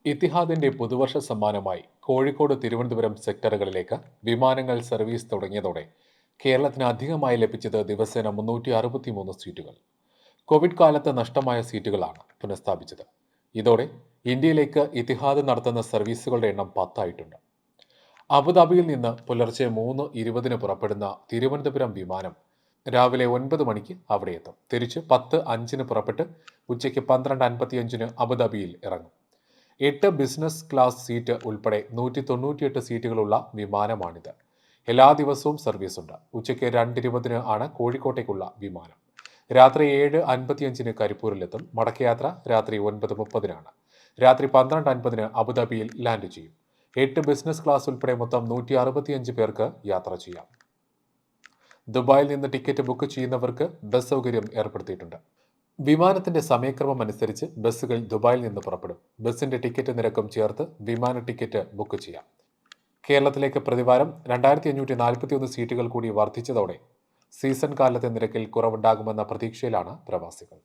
ഇത്തിഹാദിന്റെ പുതുവർഷ സമ്മാനമായി കോഴിക്കോട് തിരുവനന്തപുരം സെക്ടറുകളിലേക്ക് വിമാനങ്ങൾ സർവീസ് തുടങ്ങിയതോടെ കേരളത്തിന് അധികമായി ലഭിച്ചത് ദിവസേന 363 സീറ്റുകൾ. കോവിഡ് കാലത്ത് നഷ്ടമായ സീറ്റുകളാണ് പുനഃസ്ഥാപിച്ചത്. ഇതോടെ ഇന്ത്യയിലേക്ക് ഇത്തിഹാദ് നടത്തുന്ന സർവീസുകളുടെ എണ്ണം 10 ആയിട്ടുണ്ട്. അബുദാബിയിൽ നിന്ന് പുലർച്ചെ 3:20 പുറപ്പെടുന്ന തിരുവനന്തപുരം വിമാനം രാവിലെ 9 മണിക്ക് അവിടെ എത്തും. തിരിച്ച് 10:05 പുറപ്പെട്ട് ഉച്ചയ്ക്ക് 12:55 അബുദാബിയിൽ ഇറങ്ങും. 8 ബിസിനസ് ക്ലാസ് സീറ്റ് ഉൾപ്പെടെ 198 സീറ്റുകളുള്ള വിമാനമാണിത്. എല്ലാ ദിവസവും സർവീസ് ഉണ്ട്. ഉച്ചയ്ക്ക് 2:20 ആണ് കോഴിക്കോട്ടേക്കുള്ള വിമാനം. രാത്രി 7:55 കരിപ്പൂരിലെത്തും. മടക്കയാത്ര രാത്രി 9:30 രാത്രി 12:50 അബുദാബിയിൽ ലാൻഡ് ചെയ്യും. 8 ബിസിനസ് ക്ലാസ് ഉൾപ്പെടെ മൊത്തം 165 പേർക്ക് യാത്ര ചെയ്യാം. ദുബായിൽ നിന്ന് ടിക്കറ്റ് ബുക്ക് ചെയ്യുന്നവർക്ക് ബസ് സൗകര്യം ഏർപ്പെടുത്തിയിട്ടുണ്ട്. വിമാനത്തിന്റെ സമയക്രമം അനുസരിച്ച് ബസ്സുകൾ ദുബായിൽ നിന്ന് പുറപ്പെടും. ബസിന്റെ ടിക്കറ്റ് നിരക്കും ചേർത്ത് വിമാന ടിക്കറ്റ് ബുക്ക് ചെയ്യാം. കേരളത്തിലേക്ക് പ്രതിവാരം 2541 സീറ്റുകൾ കൂടി വർദ്ധിച്ചതോടെ സീസൺ കാലത്തെ നിരക്കിൽ കുറവുണ്ടാകുമെന്ന പ്രതീക്ഷയിലാണ് പ്രവാസികൾ.